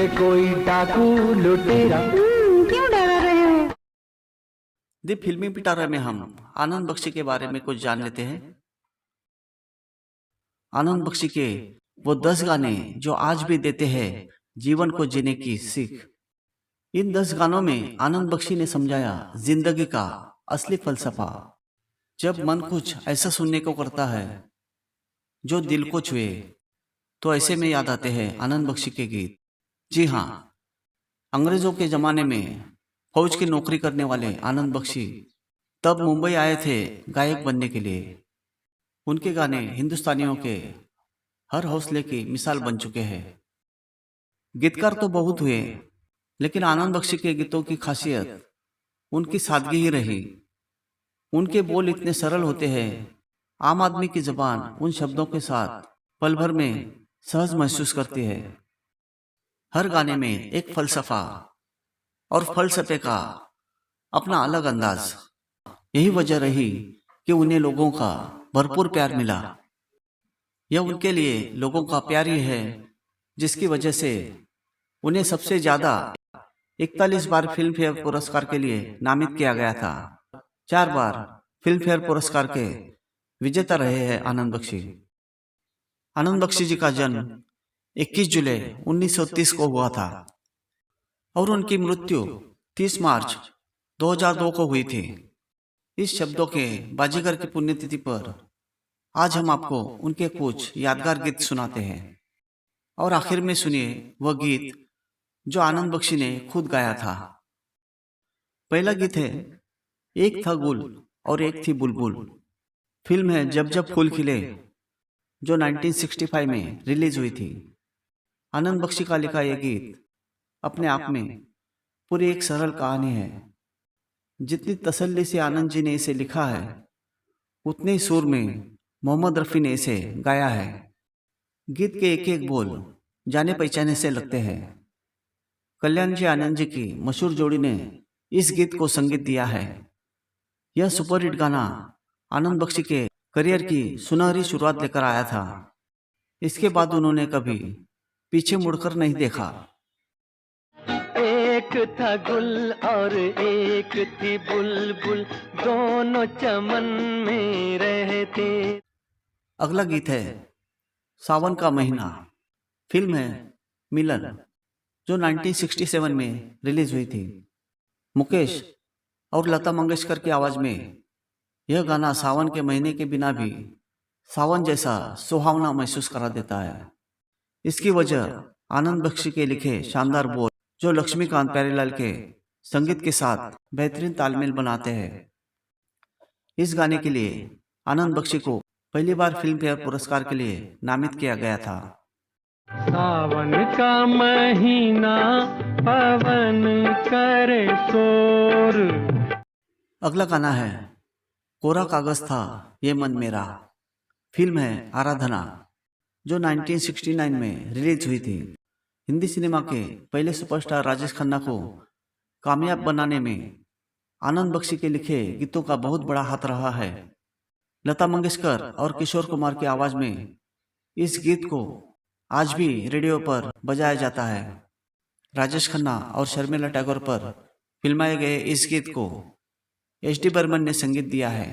पीछे कोई डाकू लुटेरा। क्यों डरा रहे हो? दी फिल्मी पिटारे में हम आनंद बख्शी के बारे में कुछ जान लेते हैं। आनंद बख्शी के वो 10 गाने जो आज भी देते हैं जीवन को जीने की सीख। इन 10 गानों में आनंद बख्शी ने समझाया जिंदगी का असली फलसफा। जब मन कुछ ऐसा सुनने को करता है जो दिल को छुए, तो ऐसे में याद आते हैं आनंद बख्शी के गीत। जी हाँ, अंग्रेजों के जमाने में फौज की नौकरी करने वाले आनंद बख्शी तब मुंबई आए थे गायक बनने के लिए। उनके गाने हिंदुस्तानियों के हर हौसले की मिसाल बन चुके हैं। गीतकार तो बहुत हुए, लेकिन आनंद बख्शी के गीतों की खासियत उनकी सादगी ही रही। उनके बोल इतने सरल होते हैं, आम आदमी की जबान उन शब्दों के साथ पल भर में सहज महसूस करती है। हर गाने में एक फलसफा और फलसफे का अपना अलग अंदाज। यही वजह रही कि उन्हें लोगों का भरपूर प्यार मिला। यह उनके लिए लोगों का प्यार ही है जिसकी वजह से उन्हें सबसे ज्यादा 41 बार फिल्म फेयर पुरस्कार के लिए नामित किया गया था। 4 बार फिल्म फेयर पुरस्कार के विजेता रहे हैं आनंद बख्शी। आनंद बख्शी जी का जन्म 21 जुलाई 1930 को हुआ था और उनकी मृत्यु 30 मार्च 2002 को हुई थी। इस शब्दों के बाजीगर की पुण्यतिथि पर आज हम आपको उनके कुछ यादगार गीत सुनाते हैं। और आखिर में सुनिए वह गीत जो आनंद बख्शी ने खुद गाया था। पहला गीत है एक था गुल और एक थी बुलबुल। फिल्म है जब जब फूल खिले, जो 1965 में रिलीज हुई थी। आनंद बख्शी का लिखा यह गीत अपने आप में पूरी एक सरल कहानी है। जितनी तसल्ली से आनंद जी ने इसे लिखा है, उतने ही सुर में मोहम्मद रफ़ी ने इसे गाया है। गीत के एक एक बोल जाने पहचाने से लगते हैं। कल्याण जी आनंद जी की मशहूर जोड़ी ने इस गीत को संगीत दिया है। यह सुपरहिट गाना आनंद बख्शी के करियर की सुनहरी शुरुआत लेकर आया था। इसके बाद उन्होंने कभी पीछे मुड़कर नहीं देखा। एक था गुल और एक थी बुलबुल, दोनों चमन में रहते। अगला गीत है सावन का महीना। फिल्म है मिलन, जो 1967 में रिलीज हुई थी। मुकेश और लता मंगेशकर की आवाज में यह गाना सावन के महीने के बिना भी सावन जैसा सुहावना महसूस करा देता है। इसकी वजह आनंद बख्शी के लिखे शानदार बोल, जो लक्ष्मीकांत प्यारेलाल के संगीत के साथ बेहतरीन तालमेल बनाते हैं। इस गाने के लिए आनंद बख्शी को पहली बार फिल्म फेयर पुरस्कार के लिए नामित किया गया था। सावन का महीना पवन करे शोर। अगला गाना है कोरा कागज था ये मन मेरा। फिल्म है आराधना, जो 1969 में रिलीज हुई थी। हिंदी सिनेमा के पहले सुपरस्टार राजेश खन्ना को कामयाब बनाने में आनंद बख्शी के लिखे गीतों का बहुत बड़ा हाथ रहा है। लता मंगेशकर और किशोर कुमार की आवाज में इस गीत को आज भी रेडियो पर बजाया जाता है। राजेश खन्ना और शर्मिला टैगोर पर फिल्माए गए इस गीत को एच डी बर्मन ने संगीत दिया है।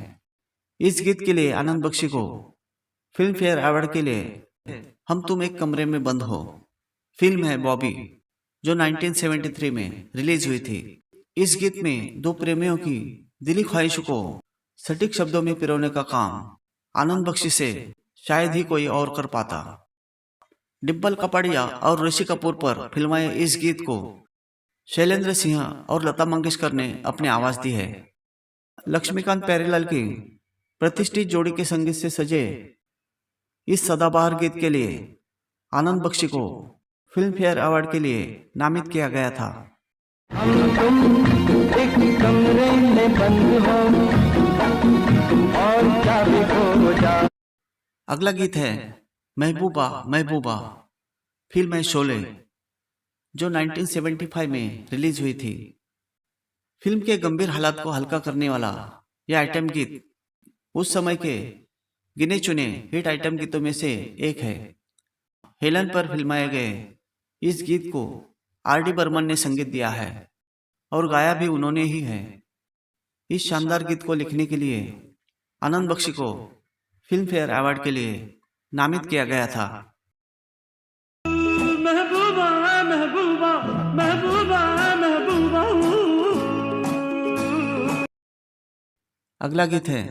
इस गीत के लिए आनंद बख्शी को फिल्म फेयर अवार्ड के लिए हम तुम एक कमरे में बंद हो। फिल्म है बॉबी, जो 1973 में रिलीज हुई थी। इस गीत में दो प्रेमियों की दिली ख्वाहिश को सटीक शब्दों में पिरोने का काम आनंद बख्शी से शायद ही कोई और कर पाता। डिम्पल कपाड़िया और ऋषि कपूर पर फिल्माए इस गीत को शैलेंद्र सिंह और लता मंगेशकर ने अपनी आवाज दी है। लक्ष्मीकांत प्यारेलाल की प्रतिष्ठित जोड़ी के संगीत से सजे इस सदाबहार गीत के लिए आनंद बख्शी को फिल्म फेयर अवार्ड के लिए नामित किया गया था। हम तुम एक कमरे में बंद हो और चाबी खो जा। अगला गीत है महबूबा महबूबा। फिल्म है शोले, जो 1975 में रिलीज हुई थी। फिल्म के गंभीर हालात को हल्का करने वाला यह आइटम गीत उस समय के गिने चुने हिट आइटम गीतों में से एक है। हेलन पर फिल्माए गए इस गीत को R.D. बर्मन ने संगीत दिया है और गाया भी उन्होंने ही है। इस शानदार गीत को लिखने के लिए आनंद बख्शी को फिल्म फेयर अवार्ड के लिए नामित किया गया था। महबूबा महबूबा महबूबा महबूबा। अगला गीत है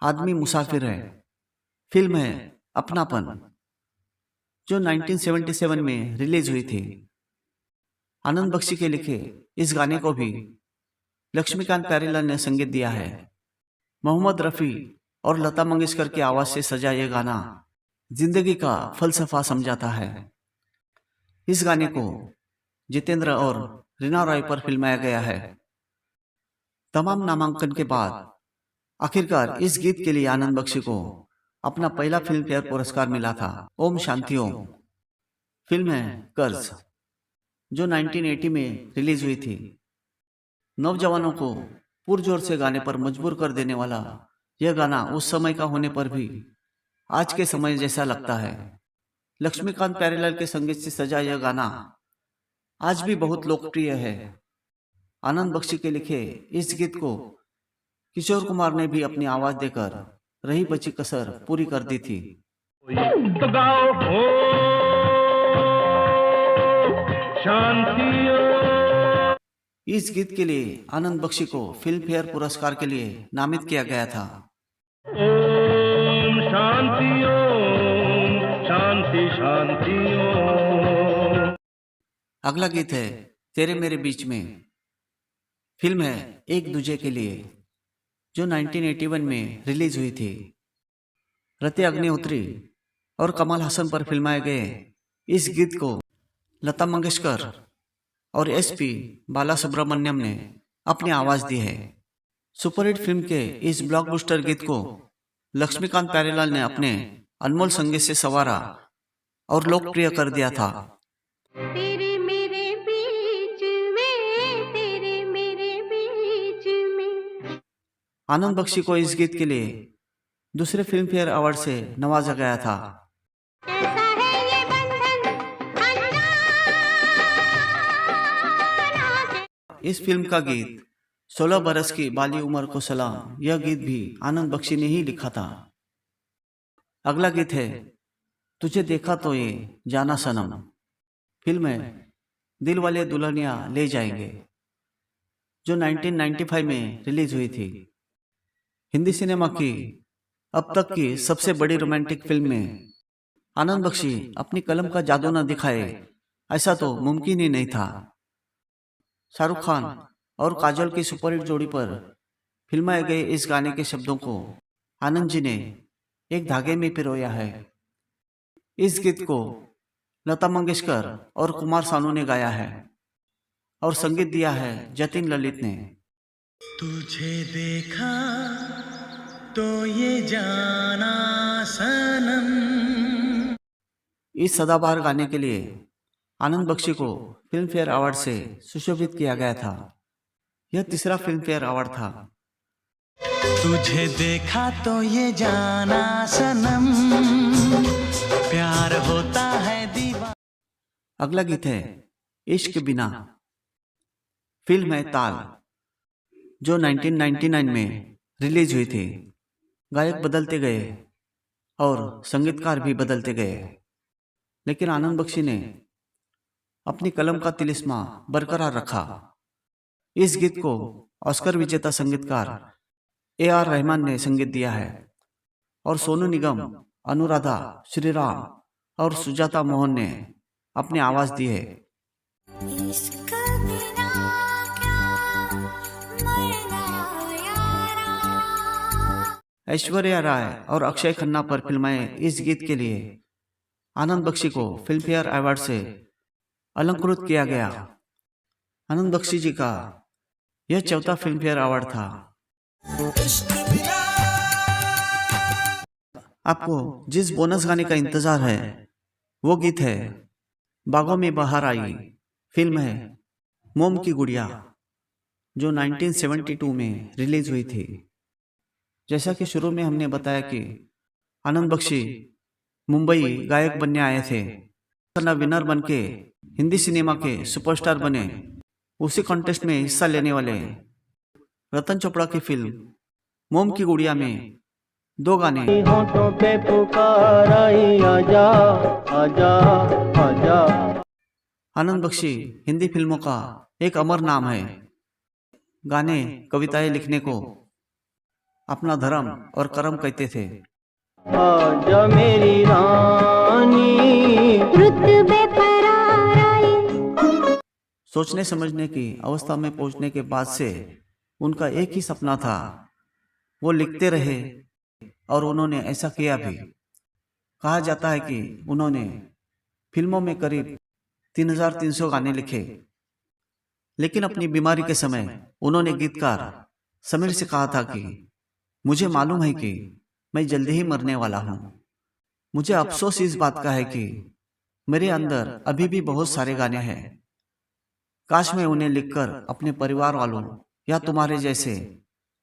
आदमी मुसाफिर है। फिल्म है अपनापन, जो 1977 में रिलीज हुई थी। आनंद बख्शी के लिखे इस गाने को भी लक्ष्मीकांत प्यारेलाल ने संगीत दिया है। मोहम्मद रफ़ी और लता मंगेशकर की आवाज से सजा यह गाना जिंदगी का फलसफा समझाता है। इस गाने को जितेंद्र और रीना रॉय पर फिल्माया गया है। तमाम नामांकन के बाद आखिरकार इस गीत के लिए आनंद बख्शी को अपना पहला फिल्म फेयर पुरस्कार मिला था। ओम शांति ओम। फिल्म है कर्ज, जो 1980 में रिलीज हुई थी। नौजवानों को पुरजोर से गाने पर मजबूर कर देने वाला यह गाना उस समय का होने पर भी आज के समय जैसा लगता है। लक्ष्मीकांत प्यारेलाल के संगीत से सजा यह गाना आज भी बहुत लोकप्रिय है। आनंद बख्शी के लिखे इस गीत को किशोर कुमार ने भी अपनी आवाज देकर रही बची कसर पूरी कर दी थी। तो गाओ हो शांति। इस गीत के लिए आनंद बख्शी को फिल्म फेयर पुरस्कार के लिए नामित किया गया था। ओम शांति ओम शांति शांति ओम। अगला गीत है तेरे मेरे बीच में। फिल्म है एक दूजे के लिए, जो 1981 में रिलीज हुई थी। रति अग्निहोत्री और कमल हसन पर फिल्माए गए इस गीत को लता मंगेशकर और SP बालासुब्रमण्यम ने अपनी आवाज दी है। सुपरहिट फिल्म के इस ब्लॉकबस्टर गीत को लक्ष्मीकांत प्यारेलाल ने अपने अनमोल संगीत से संवारा और लोकप्रिय कर दिया था। तेरे मेरे बीच में, तेरे मेरे बीच में। आनंद बख्शी को इस गीत के लिए दूसरे फिल्म फेयर अवार्ड से नवाजा गया था। कैसा है ये बंधन अनजाना से। इस फिल्म का गीत 16 बरस की बाली उम्र को सलाम, यह गीत भी आनंद बख्शी ने ही लिखा था। अगला गीत है तुझे देखा तो ये जाना सनम। फिल्म है दिल वाले दुल्हनिया ले जाएंगे, जो 1995 में रिलीज हुई थी। हिंदी सिनेमा की अब तक की सबसे बड़ी रोमांटिक फिल्म में आनंद बख्शी अपनी कलम का जादू न दिखाए, ऐसा तो मुमकिन ही नहीं था। शाहरुख खान और काजोल की सुपरहिट जोड़ी पर फिल्माए गए इस गाने के शब्दों को आनंद जी ने एक धागे में पिरोया है। इस गीत को लता मंगेशकर और कुमार सानू ने गाया है और संगीत दिया है जतिन ललित ने। तुझे देखा तो ये जाना सनम। इस सदाबहार गाने के लिए आनंद बख्शी को फिल्म फेयर अवार्ड से सुशोभित किया गया था। यह तीसरा फिल्म फेयर अवार्ड था। तुझे देखा तो ये जाना सनम, प्यार होता है दीवाना। अगला गीत है इश्क बिना। फिल्म है ताल, जो 1999 में रिलीज हुई थी। गायक बदलते गए और संगीतकार भी बदलते गए, लेकिन आनंद बख्शी ने अपनी कलम का तिलिस्मा बरकरार रखा। इस गीत को ऑस्कर विजेता संगीतकार AR रहमान ने संगीत दिया है और सोनू निगम, अनुराधा, श्रीराम और सुजाता मोहन ने अपनी आवाज दी है। इश्क बिना क्या मरना यारा। ऐश्वर्या राय और अक्षय खन्ना पर फिल्माए इस गीत के लिए आनंद बख्शी को फिल्म फेयर अवार्ड से अलंकृत किया गया। आनंद बख्शी जी का यह चौथा फिल्म फेयर अवार्ड था। आपको जिस बोनस गाने का इंतजार है वो गीत है बागों में बहार आई। फिल्म है मोम की गुड़िया, जो 1972 में रिलीज हुई थी। जैसा कि शुरू में हमने बताया कि आनंद बख्शी मुंबई गायक बनने आए थे, विनर बनके हिंदी सिनेमा के सुपरस्टार बने। उसी कॉन्टेस्ट में हिस्सा लेने वाले रतन चोपड़ा की फिल्म मोम की गुड़िया में 2 गाने होठों पे पुकार आई, आजा आजा आजा। आनंद बख्शी हिंदी फिल्मों का एक अमर नाम है। गाने कविताएं लिखने को अपना धर्म और कर्म कहते थे। आजा मेरी रानी, रुतबे पर आई। सोचने समझने की अवस्था में पहुंचने के बाद से उनका एक ही सपना था, वो लिखते रहे और उन्होंने ऐसा किया भी। कहा जाता है कि उन्होंने फिल्मों में करीब 3300 गाने लिखे, लेकिन अपनी बीमारी के समय उन्होंने गीतकार समीर से कहा था कि मुझे मालूम है कि मैं जल्दी ही मरने वाला हूँ। मुझे अफसोस इस बात का है कि मेरे अंदर अभी भी बहुत सारे गाने हैं। काश मैं उन्हें लिखकर अपने परिवार वालों या तुम्हारे जैसे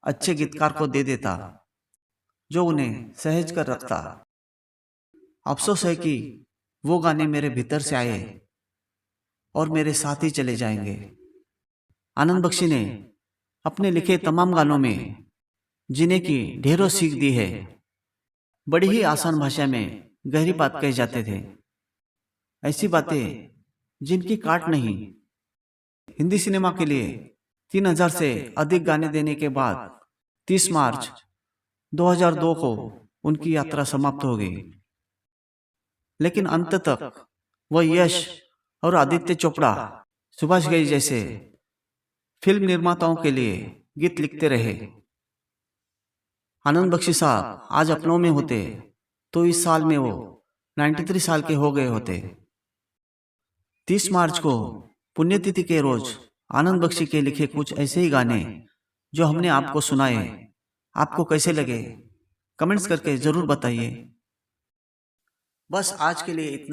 अच्छे गीतकार को दे देता जो उन्हें सहेज कर रखता। अफसोस है कि वो गाने मेरे भीतर से आए और मेरे साथ ही चले जाएंगे। आनंद बख्शी ने अपने लिखे तमाम गानों में जीने की ढेरों सीख दी है। बड़ी ही आसान भाषा में गहरी बात कही जाते थे, ऐसी बातें जिनकी काट नहीं। हिंदी सिनेमा के लिए 3000 से अधिक गाने देने के बाद 30 मार्च 2002 को उनकी यात्रा समाप्त हो गई, लेकिन अंत तक वह यश और आदित्य चोपड़ा, सुभाष घई जैसे फिल्म निर्माताओं के लिए गीत लिखते रहे। आनंद बख्शी साहब आज अपनों में होते तो इस साल में वो 93 साल के हो गए होते। 30 मार्च को पुण्यतिथि के रोज आनंद बख्शी के लिखे कुछ ऐसे ही गाने जो हमने आपको सुनाए, आपको कैसे लगे कमेंट्स करके जरूर बताइए। बस आज के लिए इतना।